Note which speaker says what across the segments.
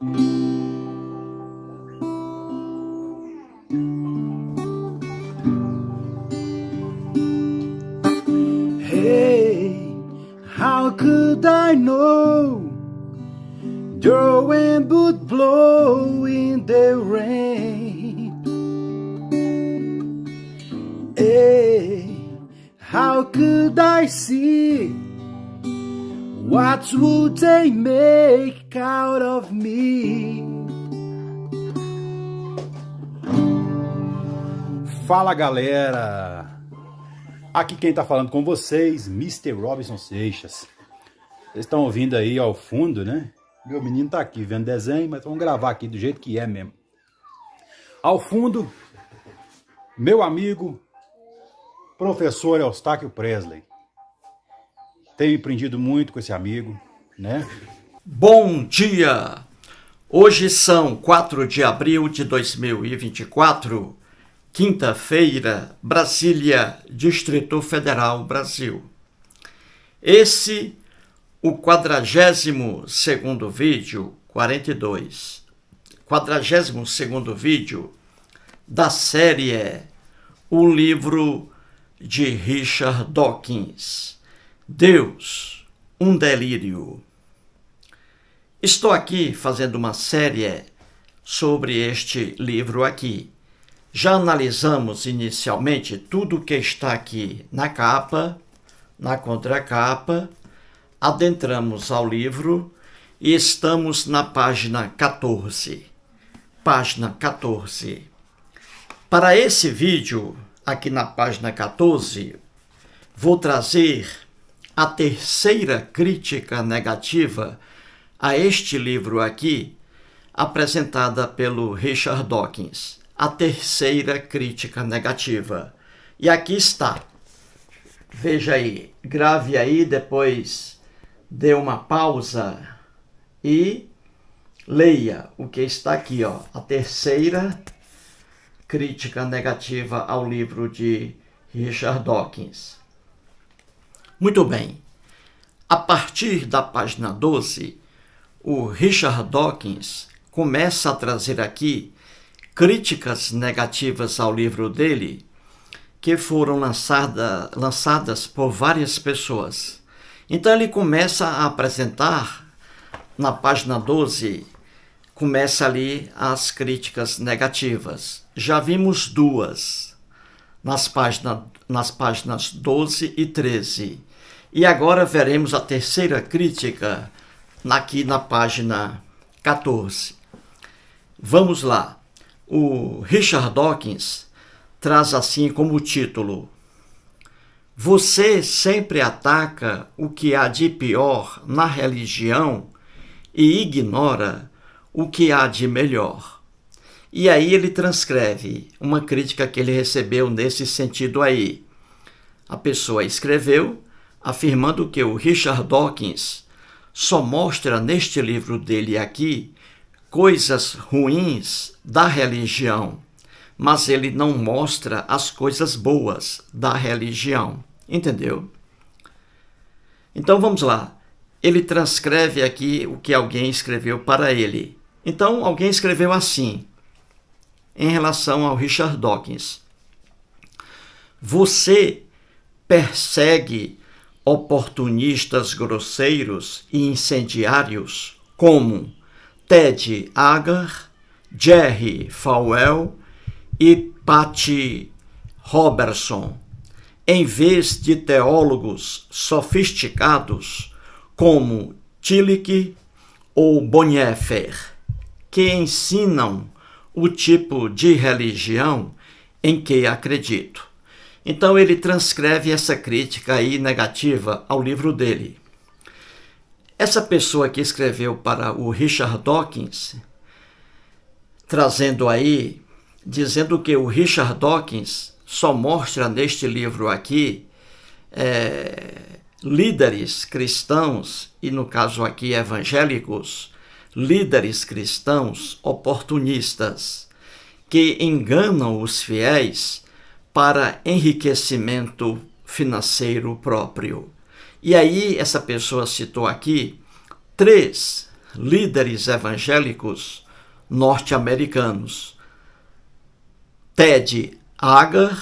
Speaker 1: Hey, how could I know the wind would blow in the rain? Hey, how could I see what would they make out of me? Fala galera, aqui quem tá falando com vocês, Mr. Robinson Seixas. Vocês estão ouvindo aí ao fundo, né? Meu menino tá aqui vendo desenho, mas vamos gravar aqui do jeito que é mesmo. Ao fundo, meu amigo, professor Eustáquio Presley. Tenho aprendido muito com esse amigo, né?
Speaker 2: Bom dia! Hoje são 4 de abril de 2024, quinta-feira, Brasília, Distrito Federal, Brasil. Esse, o 42º vídeo, 42º vídeo da série O Livro de Richard Dawkins, Deus, um delírio. Estou aqui fazendo uma série sobre este livro aqui. Já analisamos inicialmente tudo o que está aqui na capa, na contracapa, adentramos ao livro e estamos na página 14. Página 14. Para esse vídeo, aqui na página 14, vou trazer a terceira crítica negativa a este livro aqui, apresentada pelo Richard Dawkins. A terceira crítica negativa. E aqui está. Veja aí, grave aí, depois dê uma pausa e leia o que está aqui, ó. A terceira crítica negativa ao livro de Richard Dawkins. Muito bem. A partir da página 12, o Richard Dawkins começa a trazer aqui críticas negativas ao livro dele, que foram lançadas por várias pessoas. Então ele começa a apresentar, na página 12, começa ali as críticas negativas. Já vimos duas, nas páginas 12 e 13. E agora veremos a terceira crítica, aqui na página 14. Vamos lá. O Richard Dawkins traz assim como título: Você sempre ataca o que há de pior na religião e ignora o que há de melhor. E aí ele transcreve uma crítica que ele recebeu nesse sentido aí. A pessoa escreveu afirmando que o Richard Dawkins só mostra neste livro dele aqui coisas ruins da religião, mas ele não mostra as coisas boas da religião. Entendeu? Então vamos lá. Ele transcreve aqui o que alguém escreveu para ele. Então alguém escreveu assim, em relação ao Richard Dawkins: Você persegue oportunistas grosseiros e incendiários como Ted Agar, Jerry Falwell e Patty Robertson, em vez de teólogos sofisticados como Tillich ou Bonhoeffer, que ensinam o tipo de religião em que acredito. Então ele transcreve essa crítica aí negativa ao livro dele. Essa pessoa que escreveu para o Richard Dawkins, trazendo aí, dizendo que o Richard Dawkins só mostra neste livro aqui líderes cristãos, e no caso aqui evangélicos, líderes cristãos oportunistas, que enganam os fiéis para enriquecimento financeiro próprio. E aí essa pessoa citou aqui três líderes evangélicos norte-americanos: Ted Haggard,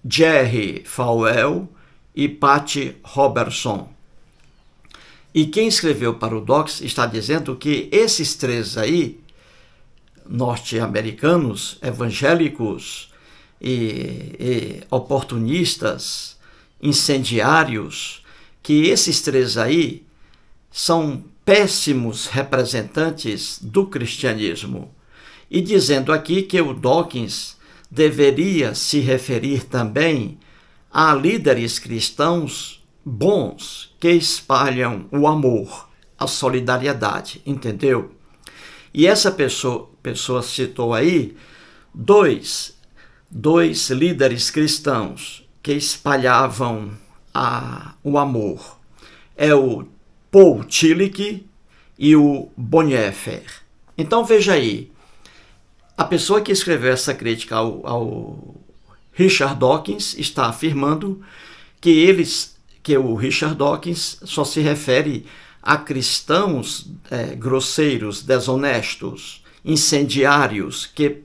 Speaker 2: Jerry Falwell e Patty Robertson. E quem escreveu para o Dawkins está dizendo que esses três aí, norte-americanos, evangélicos e oportunistas, incendiários, que esses três aí são péssimos representantes do cristianismo. E dizendo aqui que o Dawkins deveria se referir também a líderes cristãos bons que espalham o amor, a solidariedade, entendeu? E essa pessoa citou aí dois líderes cristãos que espalhavam o amor. É o Paul Tillich e o Bonhoeffer. Então veja aí, a pessoa que escreveu essa crítica ao Richard Dawkins está afirmando que o Richard Dawkins só se refere a cristãos grosseiros, desonestos, incendiários, que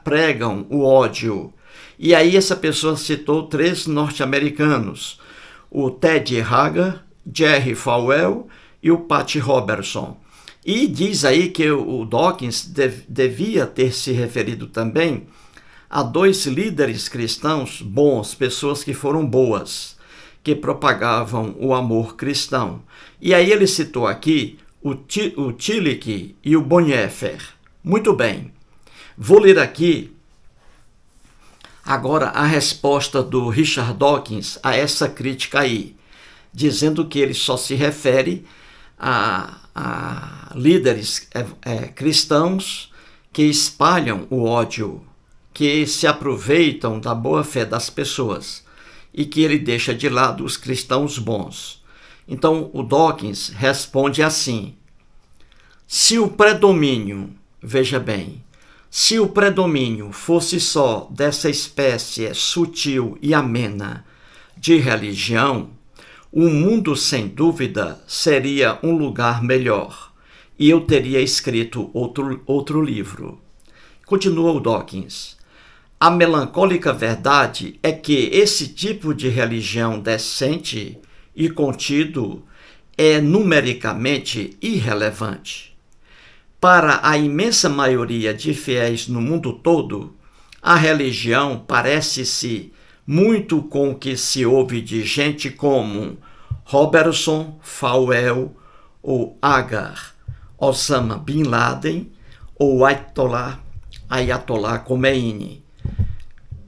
Speaker 2: pregam o ódio. E aí essa pessoa citou três norte-americanos: o Ted Haggard, Jerry Falwell e o Patty Robertson. E diz aí que o Dawkins devia ter se referido também a dois líderes cristãos bons, pessoas que foram boas, que propagavam o amor cristão. E aí ele citou aqui o Tillich e o Bonhoeffer. Muito bem. Vou ler aqui agora a resposta do Richard Dawkins a essa crítica aí, dizendo que ele só se refere a líderes cristãos que espalham o ódio, que se aproveitam da boa-fé das pessoas e que ele deixa de lado os cristãos bons. Então o Dawkins responde assim: se o predomínio, veja bem, se o predomínio fosse só dessa espécie sutil e amena de religião, o mundo, sem dúvida, seria um lugar melhor, e eu teria escrito outro livro. Continua o Dawkins: a melancólica verdade é que esse tipo de religião decente e contido é numericamente irrelevante. Para a imensa maioria de fiéis no mundo todo, a religião parece-se muito com o que se ouve de gente como Robertson, Falwell ou Haggard, Osama Bin Laden ou Ayatollah Khomeini.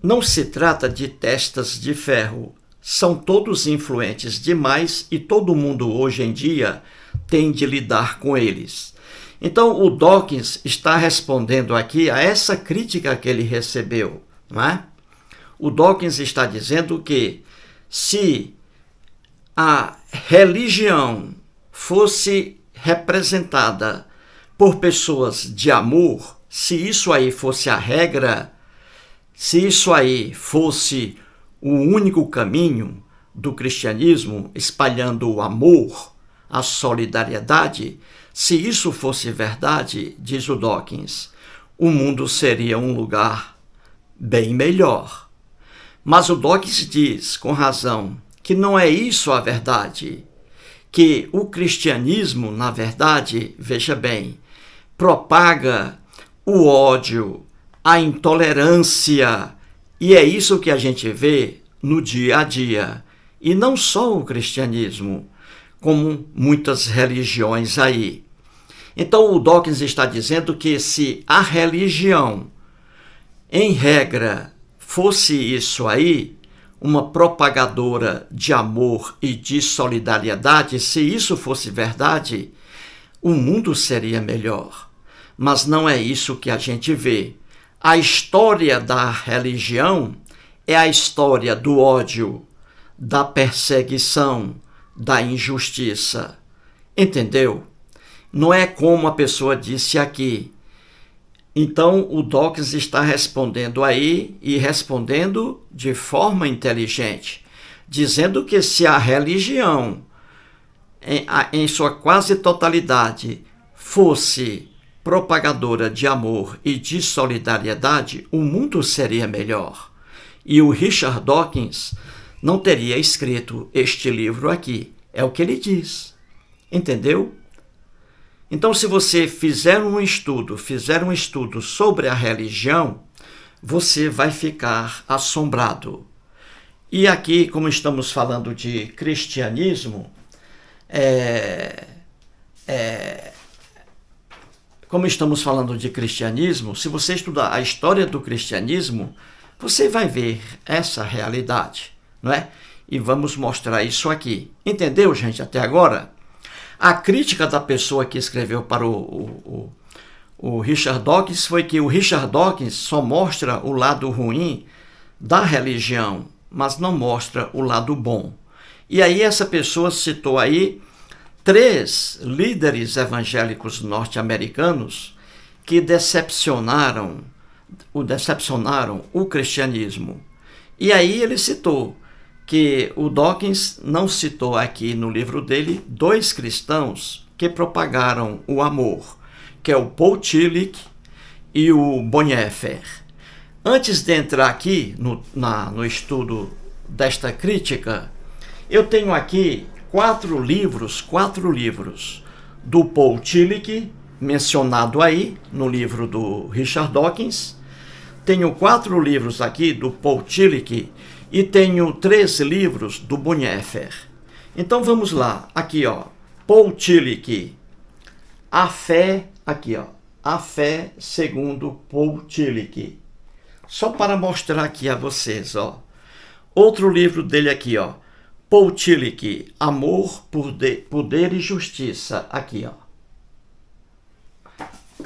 Speaker 2: Não se trata de testas de ferro, são todos influentes demais e todo mundo hoje em dia tem de lidar com eles. Então o Dawkins está respondendo aqui a essa crítica que ele recebeu, não é? O Dawkins está dizendo que se a religião fosse representada por pessoas de amor, se isso aí fosse a regra, se isso aí fosse o único caminho do cristianismo, espalhando o amor, a solidariedade, se isso fosse verdade, diz o Dawkins, o mundo seria um lugar bem melhor. Mas o Dawkins diz, com razão, que não é isso a verdade, que o cristianismo, na verdade, veja bem, propaga o ódio, a intolerância, e é isso que a gente vê no dia a dia. E não só o cristianismo, como muitas religiões aí. Então o Dawkins está dizendo que se a religião, em regra, fosse isso aí, uma propagadora de amor e de solidariedade, se isso fosse verdade, o mundo seria melhor. Mas não é isso que a gente vê. A história da religião é a história do ódio, da perseguição, da injustiça. Entendeu? Não é como a pessoa disse aqui. Então o Dawkins está respondendo aí e respondendo de forma inteligente, dizendo que se a religião, em sua quase totalidade, fosse propagadora de amor e de solidariedade, o mundo seria melhor. E o Richard Dawkins não teria escrito este livro aqui. É o que ele diz. Entendeu? Então, se você fizer um estudo sobre a religião, você vai ficar assombrado. E aqui, como estamos falando de cristianismo, se você estudar a história do cristianismo, você vai ver essa realidade, não é? E vamos mostrar isso aqui. Entendeu, gente, até agora? A crítica da pessoa que escreveu para o Richard Dawkins foi que o Richard Dawkins só mostra o lado ruim da religião, mas não mostra o lado bom. E aí essa pessoa citou aí 3 líderes evangélicos norte-americanos que decepcionaram o cristianismo. E aí ele citou que o Dawkins não citou aqui no livro dele 2 cristãos que propagaram o amor, que é o Paul Tillich e o Bonhoeffer. Antes de entrar aqui no estudo desta crítica, eu tenho aqui 4 livros do Paul Tillich, mencionado aí no livro do Richard Dawkins. Tenho 4 livros aqui do Paul Tillich e tenho 3 livros do Bonhoeffer. Então vamos lá, aqui ó, Paul Tillich, A Fé, aqui ó, A Fé segundo Paul Tillich. Só para mostrar aqui a vocês, ó. Outro livro dele aqui, ó, Paul Tillich, Amor, Poder e Justiça, aqui ó.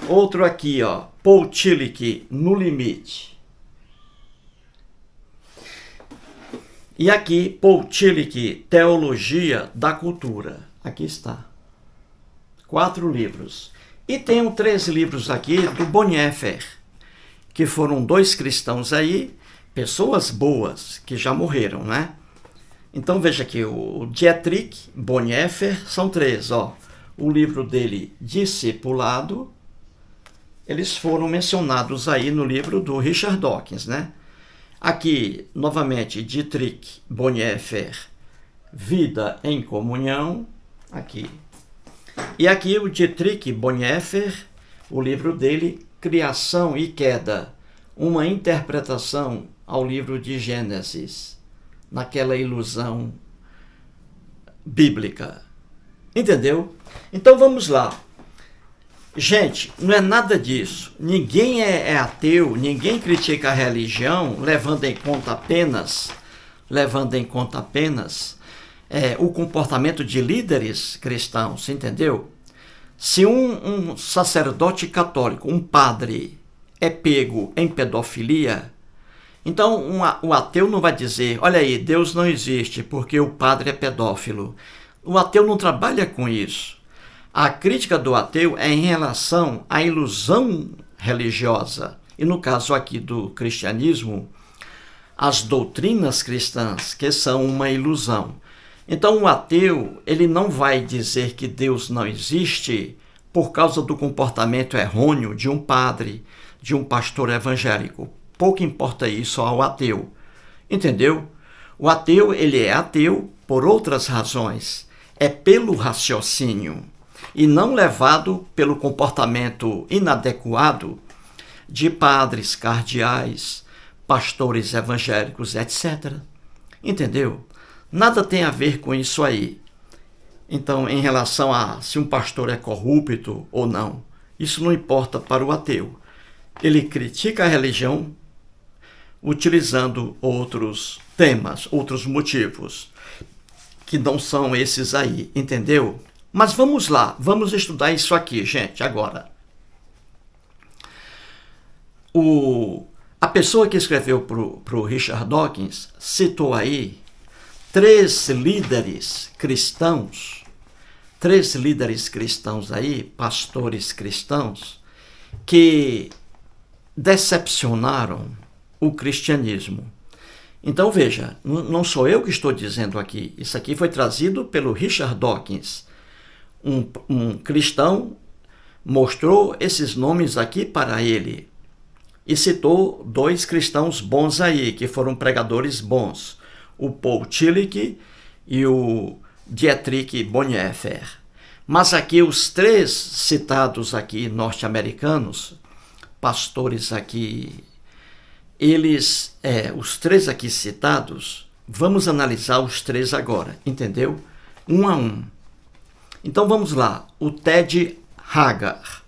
Speaker 2: Outro aqui, ó, Paul Tillich, No Limite. E aqui, Paul Tillich, Teologia da Cultura. Aqui está. 4 livros. E tenho 3 livros aqui do Bonhoeffer, que foram 2 cristãos aí, pessoas boas, que já morreram, né? Então veja aqui, o Dietrich Bonhoeffer, são 3, ó. O livro dele, Discipulado, eles foram mencionados aí no livro do Richard Dawkins, né? Aqui, novamente, Dietrich Bonhoeffer, Vida em Comunhão, aqui. E aqui o Dietrich Bonhoeffer, o livro dele, Criação e Queda, uma interpretação ao livro de Gênesis, naquela ilusão bíblica. Entendeu? Então vamos lá. Gente, não é nada disso. Ninguém é ateu, ninguém critica a religião levando em conta apenas o comportamento de líderes cristãos, entendeu? Se um sacerdote católico, um padre, é pego em pedofilia, então o ateu não vai dizer, olha aí, Deus não existe porque o padre é pedófilo. O ateu não trabalha com isso. A crítica do ateu é em relação à ilusão religiosa. E no caso aqui do cristianismo, as doutrinas cristãs, que são uma ilusão. Então o ateu, ele não vai dizer que Deus não existe por causa do comportamento errôneo de um padre, de um pastor evangélico. Pouco importa isso ao ateu. Entendeu? O ateu, ele é ateu por outras razões. É pelo raciocínio e não levado pelo comportamento inadequado de padres, cardeais, pastores evangélicos, etc. Entendeu? Nada tem a ver com isso aí. Então, em relação a se um pastor é corrupto ou não, isso não importa para o ateu. Ele critica a religião utilizando outros temas, outros motivos, que não são esses aí, entendeu? Mas vamos lá, vamos estudar isso aqui, gente, agora. A pessoa que escreveu para o Richard Dawkins citou aí 3 líderes cristãos aí, pastores cristãos, que decepcionaram o cristianismo. Então veja, não sou eu que estou dizendo aqui, isso aqui foi trazido pelo Richard Dawkins, um cristão mostrou esses nomes aqui para ele e citou 2 cristãos bons aí, que foram pregadores bons, o Paul Tillich e o Dietrich Bonhoeffer. Mas aqui os 3 citados aqui, norte-americanos, pastores aqui, os 3 aqui citados, vamos analisar os 3 agora, entendeu? Um a um. Então vamos lá, o Ted Haggard.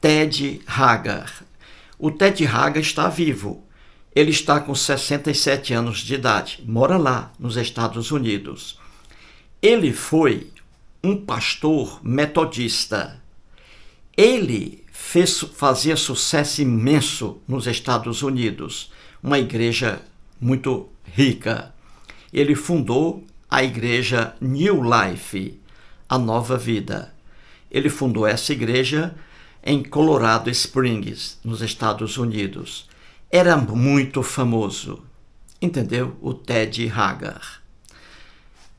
Speaker 2: Ted Haggard. O Ted Haggard está vivo. Ele está com 67 anos de idade, mora lá nos Estados Unidos. Ele foi um pastor metodista. Ele fazia sucesso imenso nos Estados Unidos, uma igreja muito rica. Ele fundou a igreja New Life, a Nova Vida. Ele fundou essa igreja em Colorado Springs, nos Estados Unidos. Era muito famoso, entendeu? O Ted Haggard.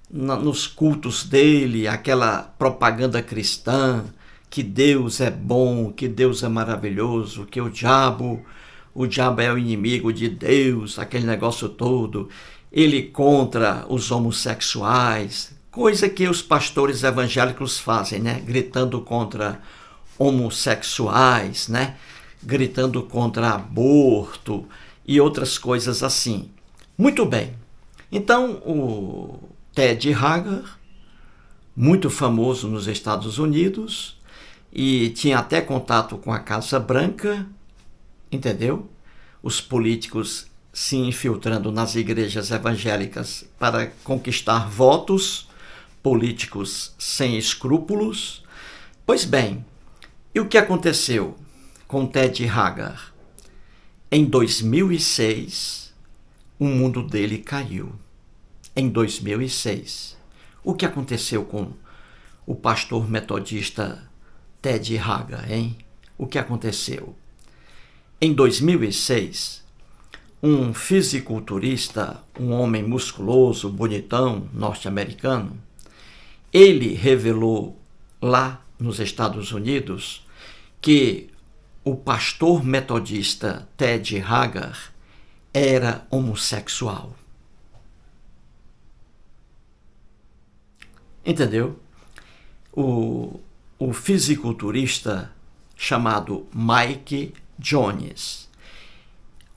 Speaker 2: Nos cultos dele, aquela propaganda cristã, que Deus é bom, que Deus é maravilhoso, que o diabo é o inimigo de Deus, aquele negócio todo. Ele contra os homossexuais, coisa que os pastores evangélicos fazem, né? Gritando contra homossexuais, né? Gritando contra aborto e outras coisas assim. Muito bem. Então, o Ted Haggard, muito famoso nos Estados Unidos, e tinha até contato com a Casa Branca, entendeu? Os políticos se infiltrando nas igrejas evangélicas para conquistar votos, políticos sem escrúpulos. Pois bem, e o que aconteceu com Ted Haggard? Em 2006, o mundo dele caiu. Em 2006. O que aconteceu com o pastor metodista Ted Haggard, hein? O que aconteceu? Em 2006, um fisiculturista, um homem musculoso, bonitão, norte-americano, ele revelou lá nos Estados Unidos que o pastor metodista Ted Haggard era homossexual. Entendeu? O fisiculturista chamado Mike Jones,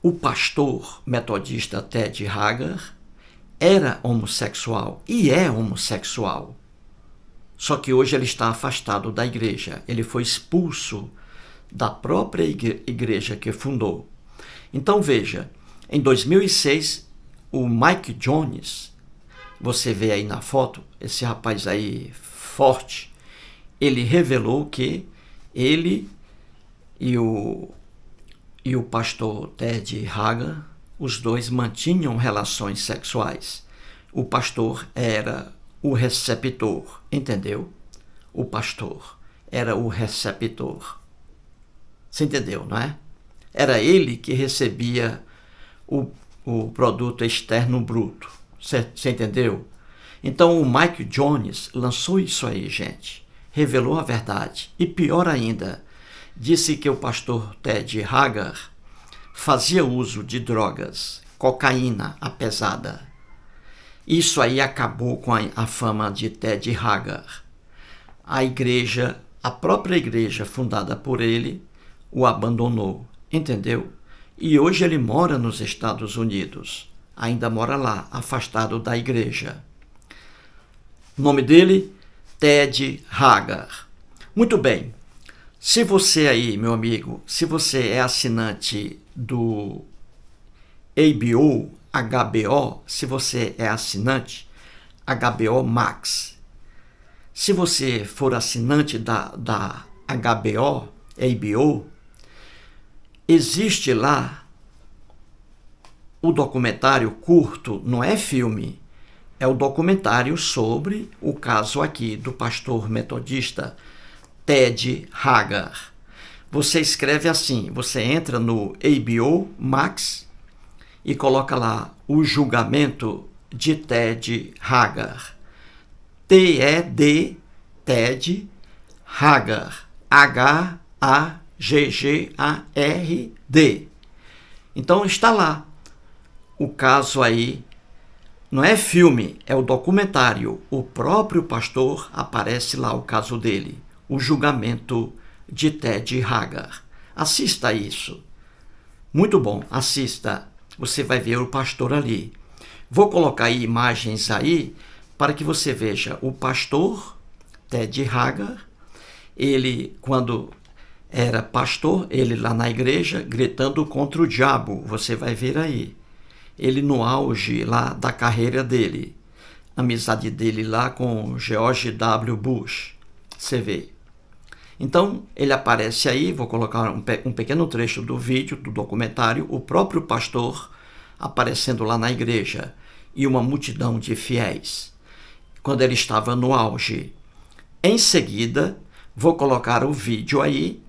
Speaker 2: o pastor metodista Ted Haggard, era homossexual e é homossexual. Só que hoje ele está afastado da igreja. Ele foi expulso da própria igreja que fundou. Então veja, em 2006, o Mike Jones, você vê aí na foto, esse rapaz aí forte, ele revelou que ele e o pastor Ted Haggard, os dois mantinham relações sexuais. O pastor era o receptor, entendeu? O pastor era o receptor. Você entendeu, não é? Era ele que recebia o produto externo bruto. Você entendeu? Então o Mike Jones lançou isso aí, gente. Revelou a verdade. E pior ainda, disse que o pastor Ted Haggard fazia uso de drogas, cocaína, a pesada. Isso aí acabou com a fama de Ted Haggard. A igreja, a própria igreja fundada por ele, o abandonou, entendeu? E hoje ele mora nos Estados Unidos. Ainda mora lá, afastado da igreja. O nome dele, Ted Haggard. Muito bem. Se você aí, meu amigo, se você é assinante do HBO, se você é assinante HBO Max, se você for assinante da HBO, existe lá o documentário curto, não é filme, é o documentário sobre o caso aqui do pastor metodista Ted Haggard. Você escreve assim, você entra no HBO Max e coloca lá o julgamento de Ted Haggard. Ted Haggard, Haggard. Então está lá o caso aí. Não é filme, é o documentário. O próprio pastor, aparece lá o caso dele. O julgamento de Ted Haggard. Assista isso. Muito bom, assista. Você vai ver o pastor ali. Vou colocar aí imagens aí para que você veja o pastor Ted Haggard. Ele, quando era pastor, ele lá na igreja, gritando contra o diabo. Você vai ver aí. Ele no auge lá da carreira dele. A amizade dele lá com George W. Bush. Você vê. Então, ele aparece aí, vou colocar um pequeno trecho do vídeo, do documentário, o próprio pastor aparecendo lá na igreja e uma multidão de fiéis, quando ele estava no auge. Em seguida, vou colocar o vídeo aí,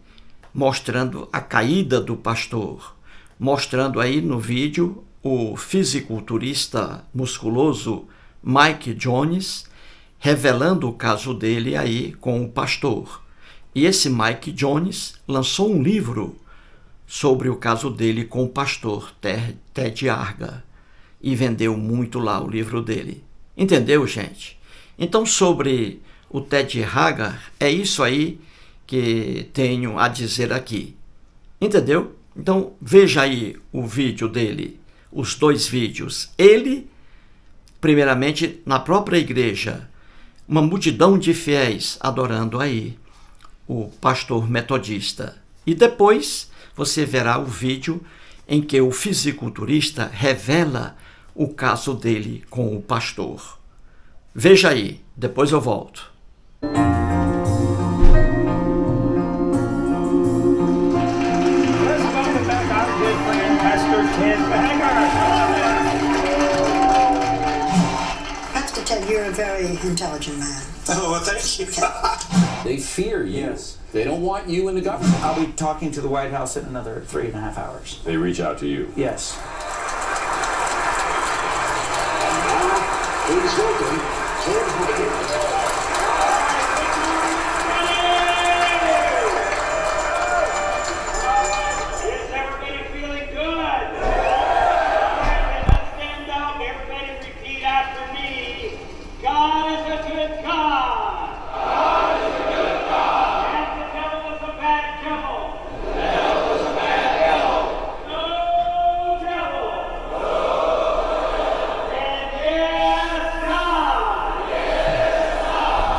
Speaker 2: mostrando a caída do pastor, mostrando aí no vídeo o fisiculturista musculoso Mike Jones, revelando o caso dele aí com o pastor. E esse Mike Jones lançou um livro sobre o caso dele com o pastor Ted Haggard. E vendeu muito lá o livro dele. Entendeu, gente? Então, sobre o Ted Haggard, é isso aí que tenho a dizer aqui. Entendeu? Então, veja aí o vídeo dele, os dois vídeos. Ele, primeiramente, na própria igreja, uma multidão de fiéis adorando aí o pastor metodista. E depois você verá o vídeo em que o fisiculturista revela o caso dele com o pastor. Veja aí, depois eu volto.
Speaker 3: Pastor Ted, you're a very intelligent man.
Speaker 4: Oh, well, thank you.
Speaker 5: They fear you.
Speaker 4: Yes.
Speaker 5: They don't want you in the government.
Speaker 4: I'll be talking to the White House in another 3.5 hours.
Speaker 6: They reach out to you.
Speaker 4: Yes.
Speaker 5: Please welcome Ted Haggard.
Speaker 7: Is everybody feeling good? Let's stand up. Everybody repeat after me. God is a good God. God is a good God. And the devil is a bad devil. The devil is a bad devil. No devil. And yes, God. Yes, God.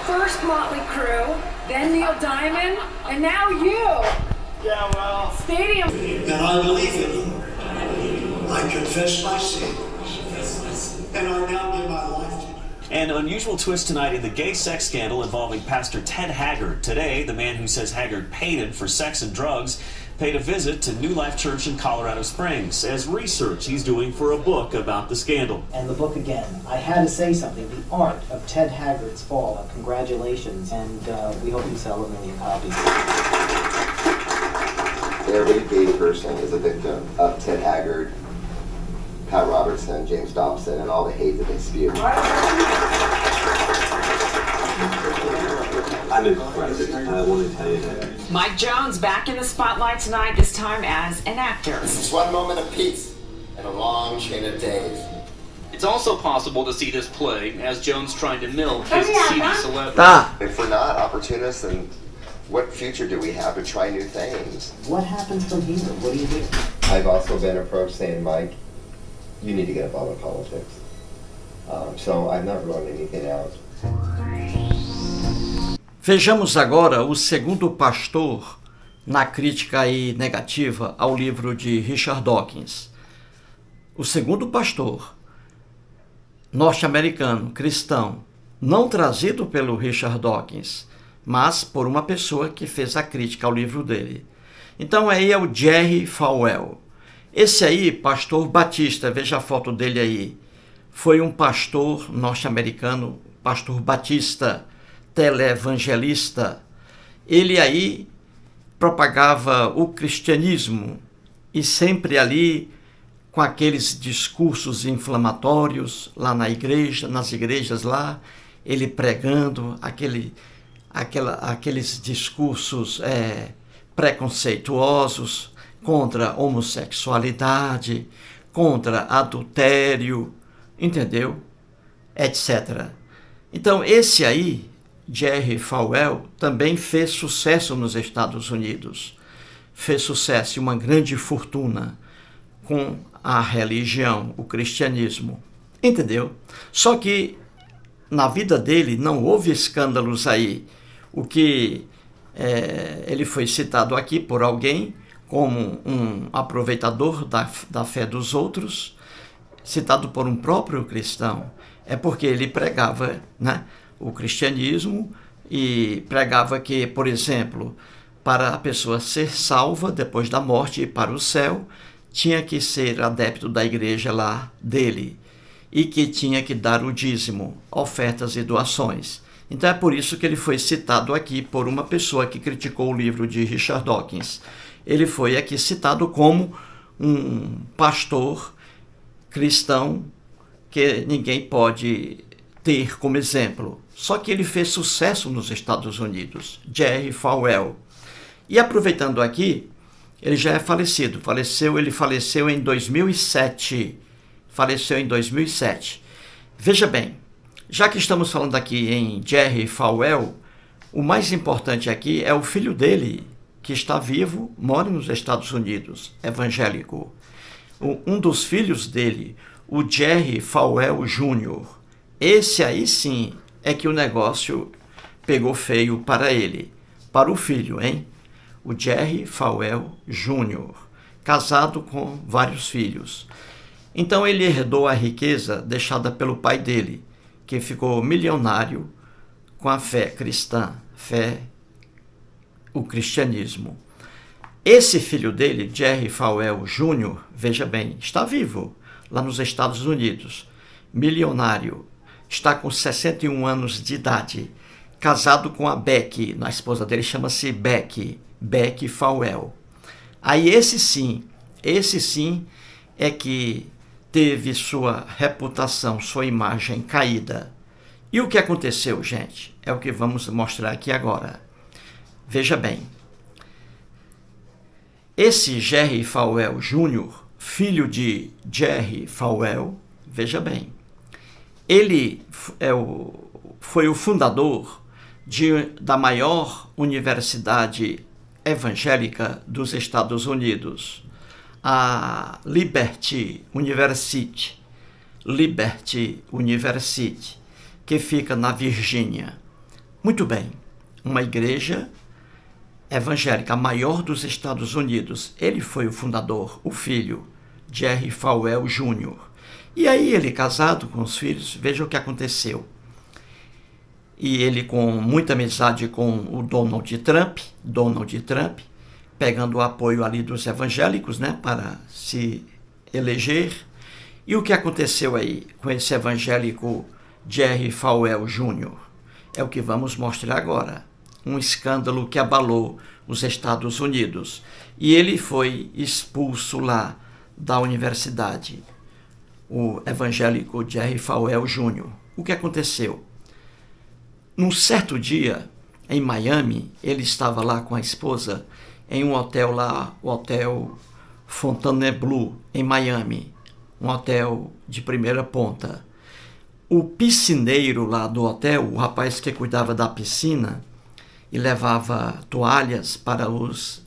Speaker 8: First Motley Crue, then Neil Diamond, and now you.
Speaker 7: Yeah, well.
Speaker 8: Stadium.
Speaker 9: And I believe in you. I confess my sins. And I now give my life to you.
Speaker 10: An unusual twist tonight in the gay sex scandal involving Pastor Ted Haggard. Today, the man who says Haggard paid him for sex and drugs paid a visit to New Life Church in Colorado Springs as research he's doing for a book about the scandal.
Speaker 11: And the book again, I had to say something, The Art of Ted Haggard's Fall. Congratulations, and we hope you sell 1 million copies.
Speaker 12: Every gay person is a victim of Ted Haggard, Pat Robertson, James Dobson, and all the hate that they spew.
Speaker 6: I'm impressed. I want to tell you that.
Speaker 8: Mike Jones back in the spotlight tonight, this time as an actor.
Speaker 12: It's one moment of peace in a long chain of days.
Speaker 13: It's also possible to see this play as Jones trying to milk his seedy celebrity.
Speaker 2: Tá.
Speaker 12: If we're not opportunists, then what future do we have to try new things?
Speaker 11: What happens from here? What do you do?
Speaker 12: I've also been approached saying, Mike, you need to get involved in politics. So I've not ruled anything out.
Speaker 2: Vejamos agora o segundo pastor na crítica aí negativa ao livro de Richard Dawkins. O segundo pastor norte-americano, cristão, não trazido pelo Richard Dawkins, mas por uma pessoa que fez a crítica ao livro dele. Então aí é o Jerry Falwell. Esse aí, pastor batista, veja a foto dele aí, foi um pastor norte-americano, pastor batista, televangelista. Ele aí propagava o cristianismo e sempre ali com aqueles discursos inflamatórios lá na igreja, nas igrejas lá, ele pregando aqueles discursos preconceituosos contra a homossexualidade, contra adultério, entendeu? Etc. Então, esse aí, Jerry Falwell, também fez sucesso nos Estados Unidos. Fez sucesso e uma grande fortuna com a religião, o cristianismo. Entendeu? Só que na vida dele não houve escândalos aí. O que ele foi citado aqui por alguém como um aproveitador da fé dos outros, citado por um próprio cristão, é porque ele pregava, né, o cristianismo e pregava que, por exemplo, para a pessoa ser salva depois da morte e ir para o céu, tinha que ser adepto da igreja lá dele e que tinha que dar o dízimo, ofertas e doações. Então é por isso que ele foi citado aqui por uma pessoa que criticou o livro de Richard Dawkins. Ele foi aqui citado como um pastor cristão que ninguém pode ter como exemplo. Só que ele fez sucesso nos Estados Unidos, Jerry Falwell. E aproveitando aqui, ele já é falecido. Ele faleceu em 2007. Faleceu em 2007. Veja bem, já que estamos falando aqui em Jerry Falwell, o mais importante aqui é o filho dele, que está vivo, mora nos Estados Unidos, evangélico. Um dos filhos dele, o Jerry Falwell Jr. Esse aí sim é que o negócio pegou feio para ele, para o filho, hein? O Jerry Falwell Jr., casado com vários filhos. Então ele herdou a riqueza deixada pelo pai dele, que ficou milionário com a fé cristã, o cristianismo. Esse filho dele, Jerry Falwell Jr., veja bem, está vivo lá nos Estados Unidos, milionário, está com 61 anos de idade, casado com a Becky, a esposa dele chama-se Becky Falwell. Aí esse sim é que teve sua reputação, sua imagem caída. E o que aconteceu, gente? É o que vamos mostrar aqui agora. Veja bem, esse Jerry Falwell Jr., filho de Jerry Falwell, veja bem, ele foi o fundador da maior universidade evangélica dos Estados Unidos, a Liberty University, que fica na Virgínia. Muito bem, uma igreja evangélica, a maior dos Estados Unidos. Ele foi o fundador, o filho, Jerry Falwell Jr. E aí ele, casado com os filhos, veja o que aconteceu. E ele, com muita amizade com o Donald Trump, pegando o apoio ali dos evangélicos, né, para se eleger. E o que aconteceu aí com esse evangélico Jerry Falwell Jr.? É o que vamos mostrar agora. Um escândalo que abalou os Estados Unidos. E ele foi expulso lá da universidade, o evangélico Jerry Falwell Jr. O que aconteceu? Num certo dia, em Miami, ele estava lá com a esposa em um hotel lá, o Hotel Fontainebleau, em Miami, um hotel de primeira ponta. O piscineiro lá do hotel, o rapaz que cuidava da piscina e levava toalhas para os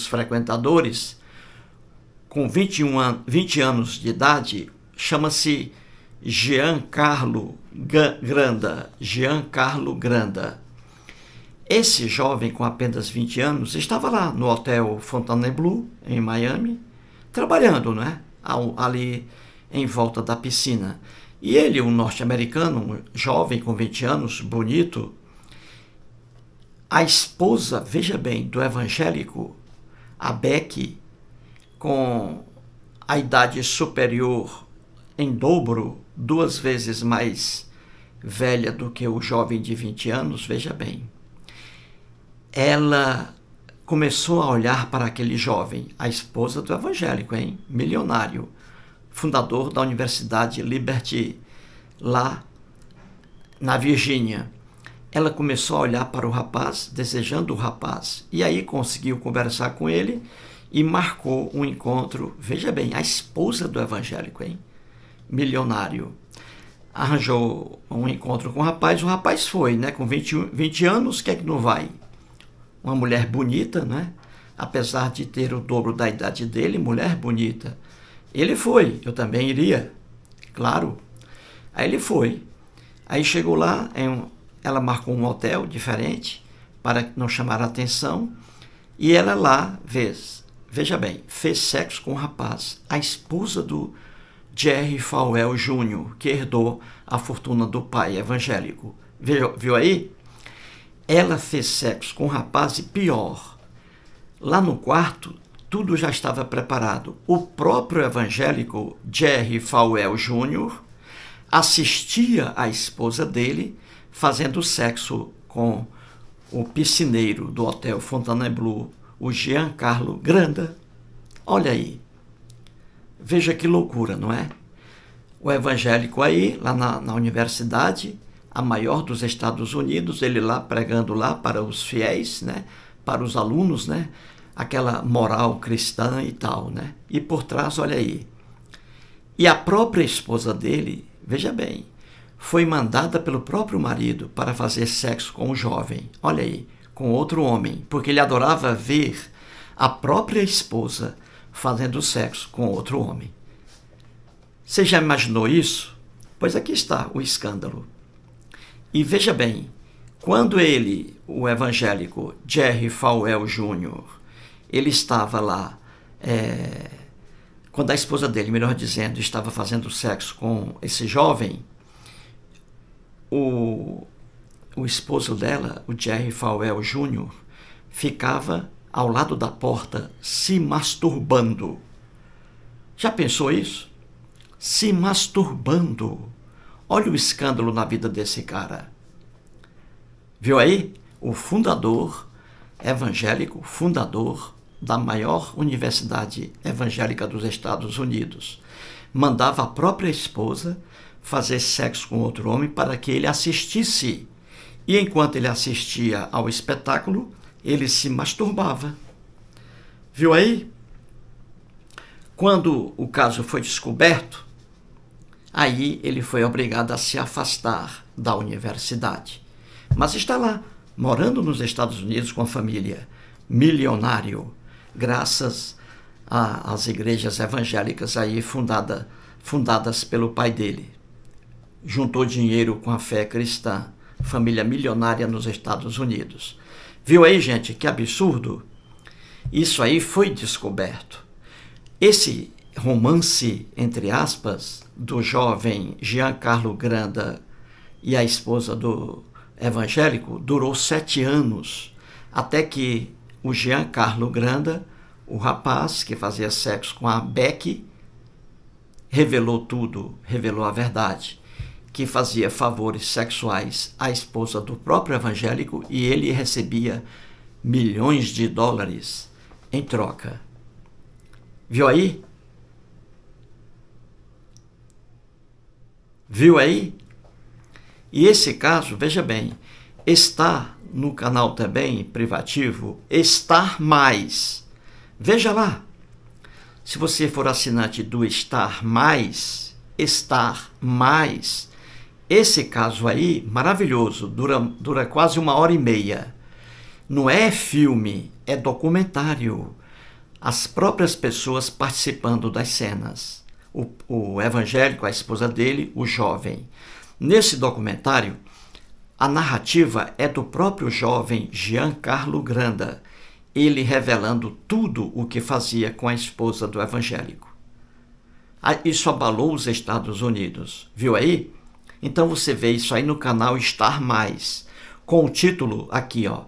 Speaker 2: frequentadores, com 20 anos de idade, chama-se Giancarlo Granda. Esse jovem com apenas 20 anos estava lá no Hotel Fontainebleau, em Miami, trabalhando, né, ali em volta da piscina. E ele, um norte-americano, um jovem com 20 anos, bonito, a esposa, veja bem, do evangélico, a Becky, com a idade superior em dobro, 2 vezes mais velha do que o jovem de 20 anos, veja bem. Ela começou a olhar para aquele jovem, a esposa do evangélico, milionário, fundador da Universidade Liberty, lá na Virgínia. Ela começou a olhar para o rapaz, desejando o rapaz, e aí conseguiu conversar com ele e marcou um encontro. Veja bem, a esposa do evangélico, hein? Milionário. Arranjou um encontro com o rapaz foi, né? Com 20 anos, quem é que não vai? Uma mulher bonita, né? Apesar de ter o dobro da idade dele, mulher bonita. Ele foi, eu também iria, claro. Aí ele foi. Aí chegou lá, ela marcou um hotel diferente, para não chamar a atenção, e ela lá, veja bem, fez sexo com o rapaz, a esposa do Jerry Falwell Jr., que herdou a fortuna do pai evangélico. Viu aí? Ela fez sexo com o rapaz e pior, lá no quarto, tudo já estava preparado. O próprio evangélico Jerry Falwell Jr. assistia a esposa dele fazendo sexo com o piscineiro do Hotel Fontainebleau, o Giancarlo Granda. Olha aí. Veja que loucura, não é? O evangélico aí, lá na universidade, a maior dos Estados Unidos, ele lá pregando lá para os fiéis, né? Para os alunos, né? Aquela moral cristã e tal, né? E por trás, olha aí. E a própria esposa dele, veja bem, foi mandada pelo próprio marido para fazer sexo com o jovem, olha aí, com outro homem, porque ele adorava ver a própria esposa fazendo sexo com outro homem. Você já imaginou isso? Pois aqui está o escândalo. E veja bem, quando ele, o evangélico Jerry Falwell Jr., ele estava lá, quando a esposa dele, melhor dizendo, estava fazendo sexo com esse jovem, o esposo dela, o Jerry Falwell Jr., ficava ao lado da porta se masturbando. Já pensou isso? Se masturbando. Olha o escândalo na vida desse cara. Viu aí? O fundador evangélico, fundador da maior universidade evangélica dos Estados Unidos, mandava a própria esposa fazer sexo com outro homem para que ele assistisse. E enquanto ele assistia ao espetáculo, ele se masturbava. Viu aí? Quando o caso foi descoberto, aí ele foi obrigado a se afastar da universidade. Mas está lá, morando nos Estados Unidos com a família, milionário, graças às igrejas evangélicas aí fundadas pelo pai dele. Juntou dinheiro com a fé cristã, família milionária nos Estados Unidos. Viu aí, gente, que absurdo? Isso aí foi descoberto. Esse romance, entre aspas, do jovem Giancarlo Granda e a esposa do evangélico durou 7 anos, até que o Giancarlo Granda, o rapaz que fazia sexo com a Becky, revelou tudo, revelou a verdade, que fazia favores sexuais à esposa do próprio evangélico e ele recebia milhões de dólares em troca. Viu aí? Viu aí? E esse caso, veja bem, está no canal também privativo Star Mais. Veja lá. Se você for assinante do Star Mais, esse caso aí, maravilhoso, dura quase 1h30. Não é filme, é documentário. As próprias pessoas participando das cenas. O evangélico, a esposa dele, o jovem. Nesse documentário, a narrativa é do próprio jovem Giancarlo Granda, ele revelando tudo o que fazia com a esposa do evangélico. Isso abalou os Estados Unidos, viu aí? Então você vê isso aí no canal Star Mais, com o título aqui, ó,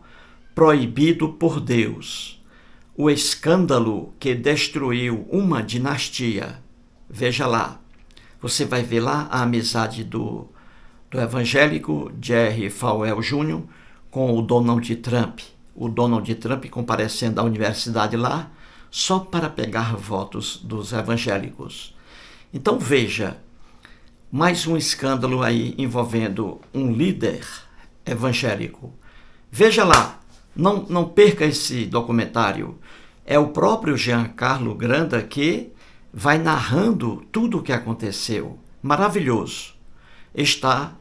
Speaker 2: Proibido por Deus, o escândalo que destruiu uma dinastia. Veja lá, você vai ver lá a amizade do evangélico Jerry Falwell Jr. com o Donald Trump. O Donald Trump comparecendo à universidade lá só para pegar votos dos evangélicos. Então veja, mais um escândalo aí envolvendo um líder evangélico. Veja lá, não perca esse documentário. É o próprio Giancarlo Granda que vai narrando tudo o que aconteceu. Maravilhoso. Está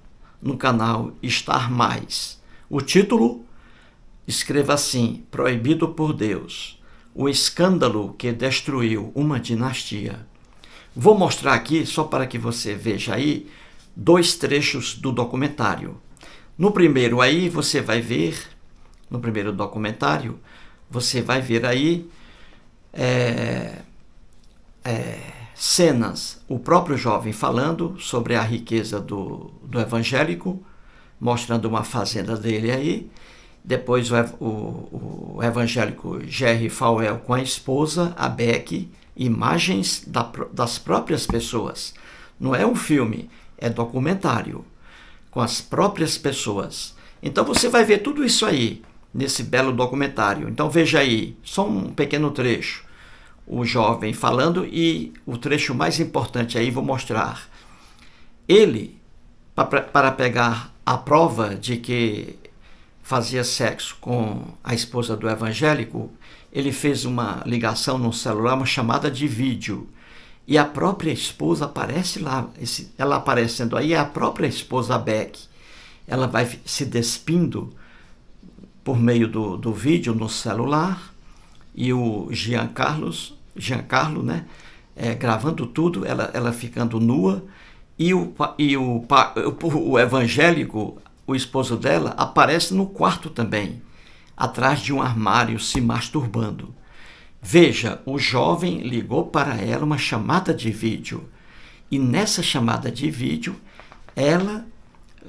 Speaker 2: no canal Star Mais. O título, escreva assim: Proibido por Deus. O escândalo que destruiu uma dinastia. Vou mostrar aqui, só para que você veja aí, 2 trechos do documentário. No primeiro aí, você vai ver, no primeiro documentário, você vai ver aí cenas, o próprio jovem falando sobre a riqueza do evangélico, mostrando uma fazenda dele aí. Depois o evangélico Jerry Falwell com a esposa, a Becky, imagens das próprias pessoas. Não é um filme, é documentário, com as próprias pessoas. Então você vai ver tudo isso aí, nesse belo documentário. Então veja aí, só um pequeno trecho. O jovem falando e o trecho mais importante aí vou mostrar. Ele, para pegar a prova de que fazia sexo com a esposa do evangélico, ele fez uma ligação no celular, uma chamada de vídeo. E a própria esposa aparece lá, ela aparecendo aí, é a própria esposa Beck. Ela vai se despindo por meio do vídeo no celular, e o Giancarlo, né, gravando tudo, ela ficando nua, e o evangélico, o esposo dela, aparece no quarto também, atrás de um armário, se masturbando. Veja, o jovem ligou para ela uma chamada de vídeo, e nessa chamada de vídeo, ela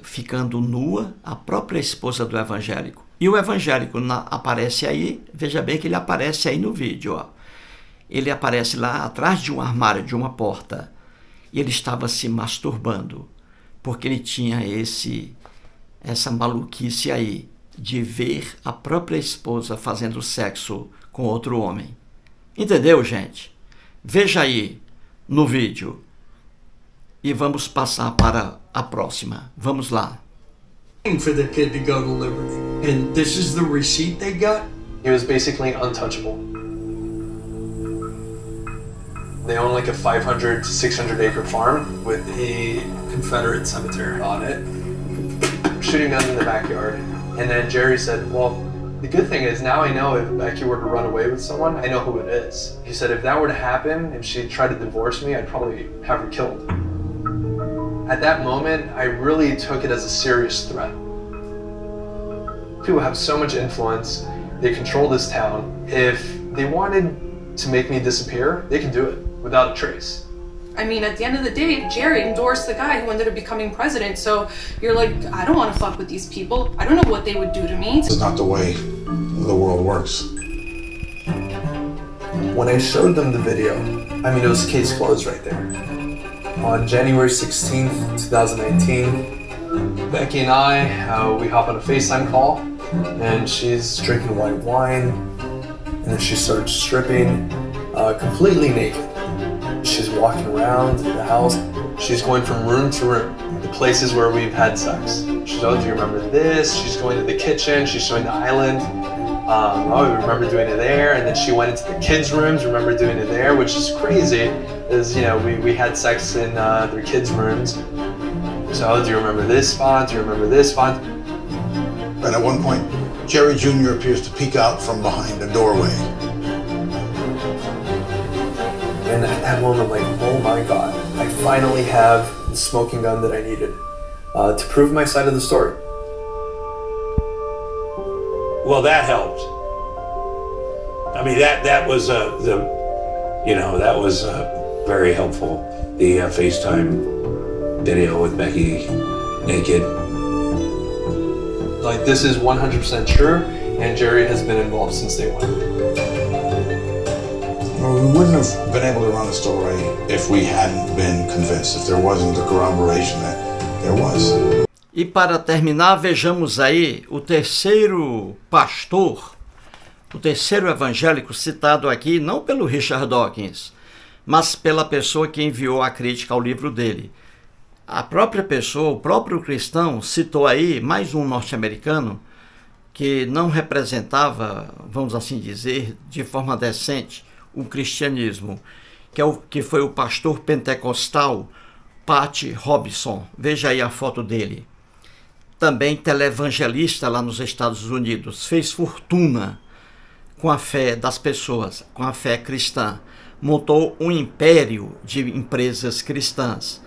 Speaker 2: ficando nua, a própria esposa do evangélico. E o evangélico aparece aí, veja bem que ele aparece aí no vídeo, ó. Ele aparece lá atrás de um armário, de uma porta, e ele estava se masturbando, porque ele tinha essa maluquice aí, de ver a própria esposa fazendo sexo com outro homem. Entendeu, gente? Veja aí no vídeo. E vamos passar para a próxima. Vamos lá.
Speaker 14: For the kid to go to Liberty. And this is the receipt they got?
Speaker 15: He was basically untouchable. They own like a 500 to 600 acre farm with a Confederate cemetery on it. Shooting guns in the backyard. And then Jerry said, well, the good thing is now I know if Becky were to run away with someone, I know who it is. He said if that were to happen, if she tried to divorce me, I'd probably have her killed. At that moment, I really took it as a serious threat. People have so much influence, they control this town. If they wanted to make me disappear, they can do it without a trace.
Speaker 16: I mean, at the end of the day, Jerry endorsed the guy who ended up becoming president, so you're like, I don't want to fuck with these people. I don't know what they would do to me.
Speaker 17: It's not the way the world works.
Speaker 15: When I showed them the video, I mean, it was case closed right there. On January 16th, 2019, Becky and I, we hop on a FaceTime call, and she's drinking white wine, and then she starts stripping, completely naked. She's walking around the house. She's going from room to room, the places where we've had sex. She's, oh, do you remember this? She's going to the kitchen. She's showing the island. Oh, we remember doing it there. And then she went into the kids' rooms, remember doing it there, which is crazy. Is, you know, we had sex in their kids' rooms. So, oh, do you remember this spot? Do you remember this spot?
Speaker 17: And at one point, Jerry Jr. appears to peek out from behind a doorway.
Speaker 15: And at that moment, like, oh my God, I finally have the smoking gun that I needed to prove my side of the story.
Speaker 18: Well, that helped. I mean, that was that was very helpful. The FaceTime video with Becky naked.
Speaker 15: Like, this is 100% true, and Jerry has been involved since day one.
Speaker 17: We wouldn't have been able to run the story if we hadn't been convinced, if there wasn't the corroboration that there was.
Speaker 2: E para terminar, vejamos aí o terceiro pastor, o terceiro evangélico citado aqui, não pelo Richard Dawkins, mas pela pessoa que enviou a crítica ao livro dele. A própria pessoa, o próprio cristão, citou aí mais um norte-americano que não representava, vamos assim dizer, de forma decente, o cristianismo, que foi o pastor pentecostal Pat Robertson. Veja aí a foto dele. Também televangelista lá nos Estados Unidos, fez fortuna com a fé das pessoas, com a fé cristã. Montou um império de empresas cristãs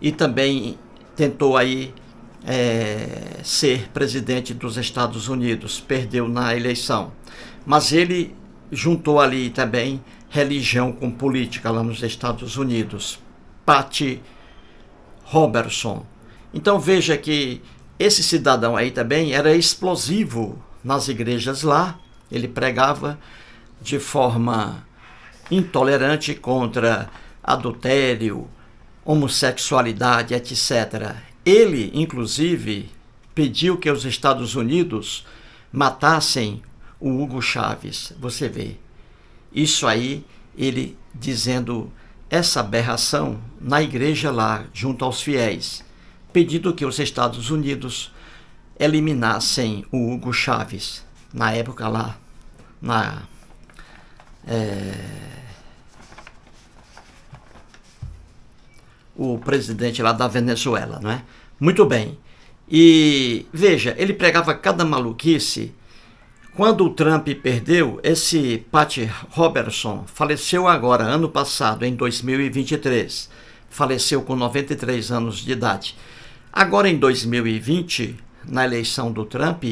Speaker 2: e também tentou aí ser presidente dos Estados Unidos. Perdeu na eleição, mas ele juntou ali também religião com política lá nos Estados Unidos. Pat Robertson. Então veja que esse cidadão aí também era explosivo nas igrejas lá. Ele pregava de forma intolerante contra adultério, homossexualidade, etc. Ele, inclusive, pediu que os Estados Unidos matassem o Hugo Chávez. Você vê. Isso aí, ele dizendo essa aberração na igreja lá, junto aos fiéis, pedindo que os Estados Unidos eliminassem o Hugo Chávez, na época lá, o presidente lá da Venezuela, não é? Muito bem. E veja, ele pregava cada maluquice. Quando o Trump perdeu, esse Pat Robertson faleceu agora, ano passado, em 2023. Faleceu com 93 anos de idade. Agora em 2020, na eleição do Trump,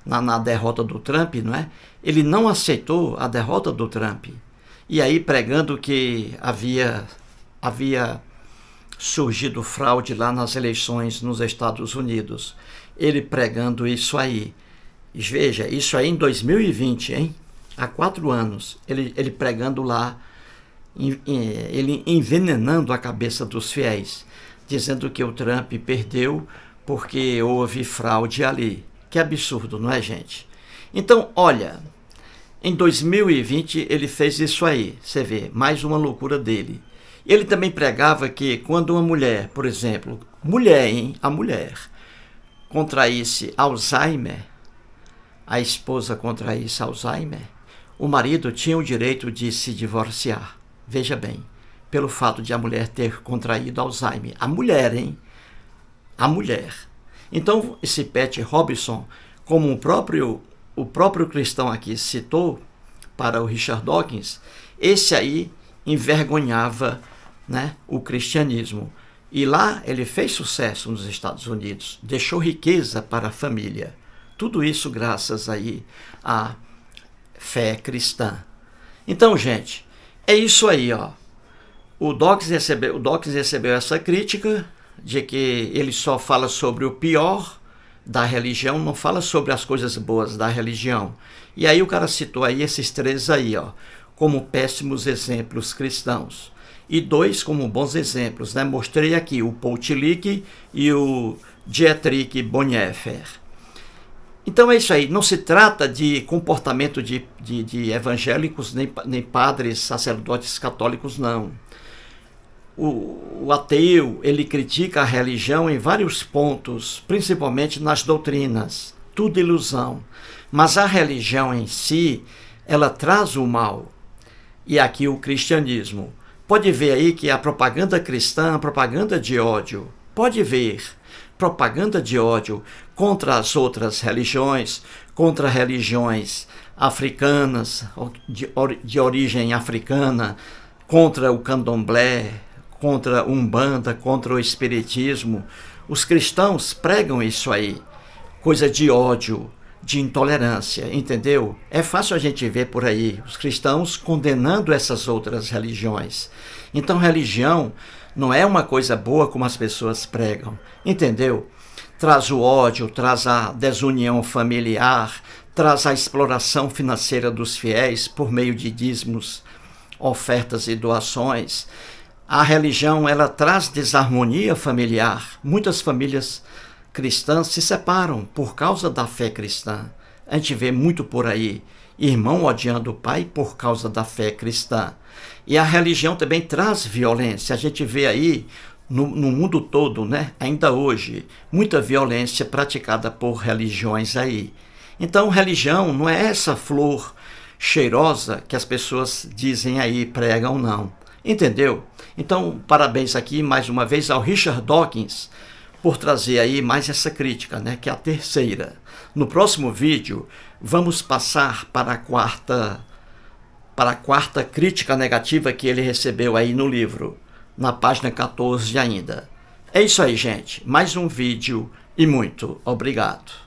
Speaker 2: na derrota do Trump, não é? Ele não aceitou a derrota do Trump. E aí pregando que havia surgido fraude lá nas eleições nos Estados Unidos. Ele pregando isso aí. Veja, isso aí em 2020, hein? Há 4 anos. Ele pregando lá, ele envenenando a cabeça dos fiéis, dizendo que o Trump perdeu porque houve fraude ali. Que absurdo, não é, gente? Então, olha, em 2020 ele fez isso aí. Você vê, mais uma loucura dele. Ele também pregava que quando uma mulher, por exemplo, a mulher contraísse Alzheimer, a esposa contraísse Alzheimer, o marido tinha o direito de se divorciar. Veja bem, pelo fato de a mulher ter contraído Alzheimer. A mulher, hein? A mulher. Então, esse Pat Robertson, como o próprio cristão aqui citou para o Richard Dawkins, esse aí envergonhava, né, o cristianismo. E lá ele fez sucesso nos Estados Unidos, deixou riqueza para a família. Tudo isso graças aí à fé cristã. Então, gente, é isso aí, ó. O Dawkins recebeu essa crítica de que ele só fala sobre o pior da religião, não fala sobre as coisas boas da religião. E aí o cara citou aí esses 3 aí, ó, como péssimos exemplos cristãos. E 2 como bons exemplos, né? Mostrei aqui o Paul Tillich e o Dietrich Bonhoeffer. Então é isso aí, não se trata de comportamento de evangélicos, nem padres, sacerdotes católicos, não. O ateu, ele critica a religião em vários pontos, principalmente nas doutrinas, tudo ilusão. Mas a religião em si, ela traz o mal. E aqui o cristianismo. Pode ver aí que a propaganda cristã, a propaganda de ódio, pode ver propaganda de ódio contra as outras religiões, contra religiões africanas, de origem africana, contra o candomblé, contra Umbanda, contra o espiritismo. Os cristãos pregam isso aí, coisa de ódio, de intolerância, entendeu? É fácil a gente ver por aí os cristãos condenando essas outras religiões. Então, religião não é uma coisa boa como as pessoas pregam, entendeu? Traz o ódio, traz a desunião familiar, traz a exploração financeira dos fiéis por meio de dízimos, ofertas e doações. A religião, ela traz desarmonia familiar. Muitas famílias cristãs se separam por causa da fé cristã. A gente vê muito por aí. irmão odiando o pai por causa da fé cristã. E a religião também traz violência. A gente vê aí no mundo todo, né, ainda hoje, muita violência praticada por religiões aí. Então, religião não é essa flor cheirosa que as pessoas dizem aí, pregam, não. Entendeu? Então, parabéns aqui mais uma vez ao Richard Dawkins por trazer aí mais essa crítica, né, que é a terceira. No próximo vídeo, vamos passar para a quarta crítica negativa que ele recebeu aí no livro, na página 14 ainda. É isso aí, gente. Mais um vídeo e muito obrigado.